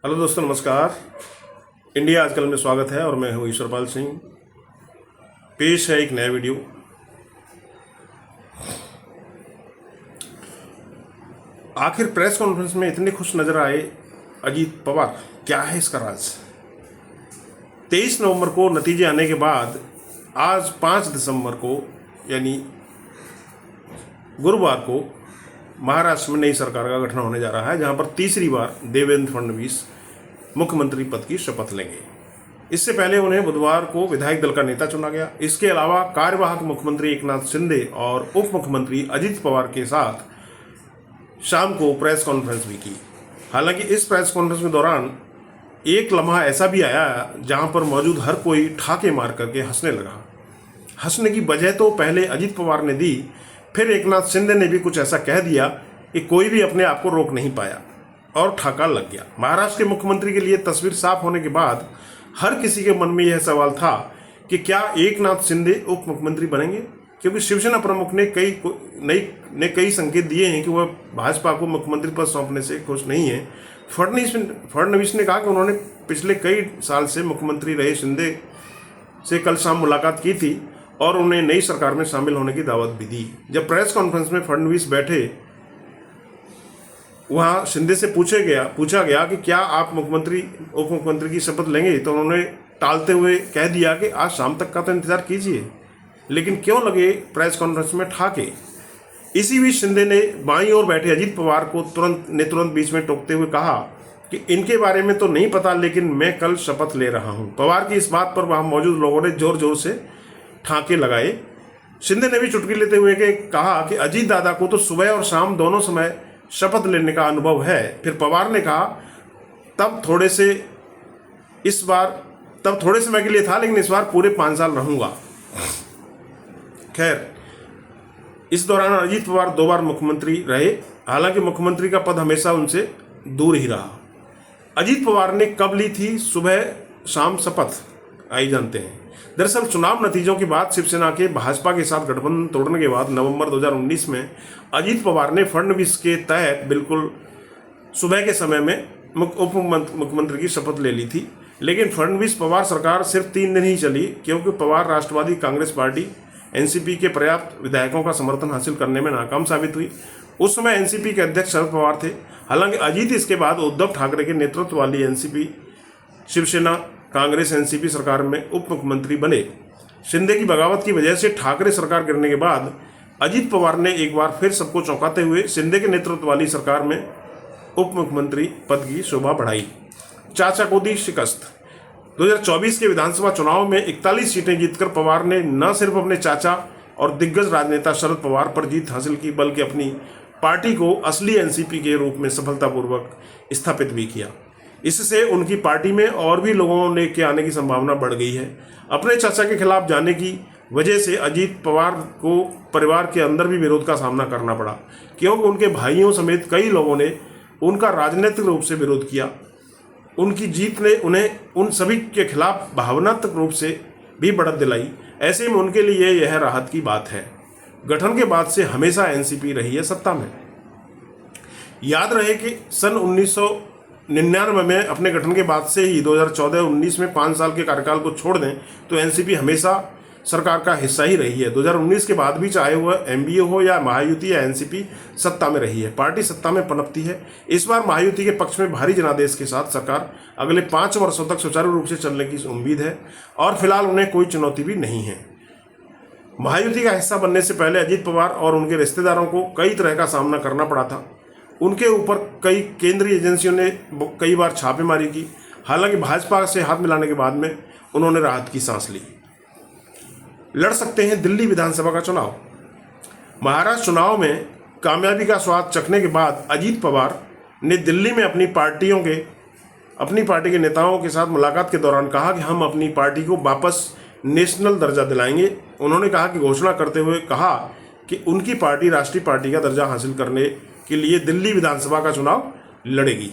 Hello दोस्तों, नमस्कार। India आजकल में स्वागत है और मैं हूं ईश्वरपाल सिंह। पेश है एक नया वीडियो। आखिर प्रेस कॉन्फ्रेंस में इतने खुश नजर आए अजीत पवार, क्या है इसका राज? 23 नवंबर को नतीजे आने के बाद आज 5 दिसंबर को यानी गुरुवार को महाराष्ट्र में नई सरकार का गठन होने जा रहा है, जहां पर तीसरी बार देवेंद्र फडणवीस मुख्यमंत्री पद की शपथ लेंगे। इससे पहले उन्हें बुधवार को विधायक दल का नेता चुना गया। इसके अलावा कार्यवाहक मुख्यमंत्री एकनाथ शिंदे और उप मुख्यमंत्री अजित पवार के साथ शाम को प्रेस कॉन्फ्रेंस भी की। हालांकि इस प्रेस कॉन्फ्रेंस के दौरान एक लम्हा ऐसा भी आया जहां पर मौजूद हर कोई ठाके मार करके हंसने लगा। हंसने की वजह तो पहले अजित पवार ने दी, फिर एकनाथ शिंदे ने भी कुछ ऐसा कह दिया कि कोई भी अपने आप को रोक नहीं पाया और ठाका लग गया। महाराष्ट्र के मुख्यमंत्री के लिए तस्वीर साफ होने के बाद हर किसी के मन में यह सवाल था कि क्या एकनाथ शिंदे उप मुख्यमंत्री बनेंगे, क्योंकि शिवसेना प्रमुख ने कई संकेत दिए हैं कि वह भाजपा को मुख्यमंत्री पद सौंपने से खुश नहीं है। फडणवीस ने कहा कि उन्होंने पिछले कई साल से मुख्यमंत्री रहे शिंदे से कल शाम मुलाकात की थी और उन्हें नई सरकार में शामिल होने की दावत भी दी। जब प्रेस कॉन्फ्रेंस में फडणवीस बैठे, वहाँ शिंदे से पूछा गया कि क्या आप उप मुख्यमंत्री की शपथ लेंगे, तो उन्होंने टालते हुए कह दिया कि आज शाम तक का तो इंतजार कीजिए। लेकिन क्यों लगे प्रेस कॉन्फ्रेंस में ठाके? इसी बीच शिंदे ने बाईं ओर बैठे अजित पवार को तुरंत बीच में टोकते हुए कहा कि इनके बारे में तो नहीं पता, लेकिन मैं कल शपथ ले रहा हूं। पवार की इस बात पर वहां मौजूद लोगों ने जोर जोर से ठाके लगाए। शिंदे ने भी चुटकी लेते हुए कहा कि अजीत दादा को तो सुबह और शाम दोनों समय शपथ लेने का अनुभव है। फिर पवार ने कहा तब थोड़े समय के लिए था, लेकिन इस बार पूरे 5 साल रहूंगा। खैर, इस दौरान अजीत पवार 2 बार मुख्यमंत्री रहे। हालांकि मुख्यमंत्री का पद हमेशा उनसे दूर ही रहा। अजीत पवार ने कब ली थी सुबह शाम शपथ, आइए जानते हैं। दरअसल चुनाव नतीजों के बाद शिवसेना के भाजपा के साथ गठबंधन तोड़ने के बाद नवंबर 2019 में अजीत पवार ने फडणवीस के तहत बिल्कुल सुबह के समय में उप मुख्यमंत्री की शपथ ले ली थी। लेकिन फडणवीस पवार सरकार सिर्फ 3 दिन ही चली, क्योंकि पवार राष्ट्रवादी कांग्रेस पार्टी एनसीपी के पर्याप्त विधायकों का समर्थन हासिल करने में नाकाम साबित हुई। उस समय एनसीपी के अध्यक्ष शरद पवार थे। हालांकि अजीत इसके बाद उद्धव ठाकरे के नेतृत्व वाली एनसीपी शिवसेना कांग्रेस एनसीपी सरकार में उप मुख्यमंत्री बने। शिंदे की बगावत की वजह से ठाकरे सरकार गिरने के बाद अजीत पवार ने एक बार फिर सबको चौंकाते हुए शिंदे के नेतृत्व वाली सरकार में उप मुख्यमंत्री पद की शोभा बढ़ाई। चाचा को दी शिकस्त। 2024 के विधानसभा चुनाव में 41 सीटें जीतकर पवार ने न सिर्फ अपने चाचा और दिग्गज राजनेता शरद पवार पर जीत हासिल की, बल्कि अपनी पार्टी को असली एनसीपी के रूप में सफलतापूर्वक स्थापित भी किया। इससे उनकी पार्टी में और भी लोगों के आने की संभावना बढ़ गई है। अपने चाचा के खिलाफ जाने की वजह से अजीत पवार को परिवार के अंदर भी विरोध का सामना करना पड़ा, क्योंकि उनके भाइयों समेत कई लोगों ने उनका राजनीतिक रूप से विरोध किया। उनकी जीत ने उन्हें उन सभी के खिलाफ भावनात्मक रूप से भी बढ़त दिलाई। ऐसे में उनके लिए यह राहत की बात है। गठन के बाद से हमेशा एनसीपी रही है सत्ता में। याद रहे कि सन 1999 में अपने गठन के बाद से ही 2014-19 में 5 साल के कार्यकाल को छोड़ दें तो एनसीपी हमेशा सरकार का हिस्सा ही रही है। 2019 के बाद भी चाहे वह एमबीए हो या महायुति या एनसीपी सत्ता में रही है। पार्टी सत्ता में पनपती है। इस बार महायुति के पक्ष में भारी जनादेश के साथ सरकार अगले 5 वर्षों तक सुचारू रूप से चलने की उम्मीद है और फिलहाल उन्हें कोई चुनौती भी नहीं है। महायुति का हिस्सा बनने से पहले अजीत पवार और उनके रिश्तेदारों को कई तरह का सामना करना पड़ा था। उनके ऊपर कई केंद्रीय एजेंसियों ने कई बार छापेमारी की। हालांकि भाजपा से हाथ मिलाने के बाद में उन्होंने राहत की सांस ली। लड़ सकते हैं दिल्ली विधानसभा का चुनाव। महाराष्ट्र चुनाव में कामयाबी का स्वाद चखने के बाद अजीत पवार ने दिल्ली में अपनी पार्टी के नेताओं के साथ मुलाकात के दौरान कहा कि हम अपनी पार्टी को वापस नेशनल दर्जा दिलाएंगे। उन्होंने कहा कि घोषणा करते हुए कहा कि उनकी पार्टी राष्ट्रीय पार्टी का दर्जा हासिल करने के लिए दिल्ली विधानसभा का चुनाव लड़ेगी।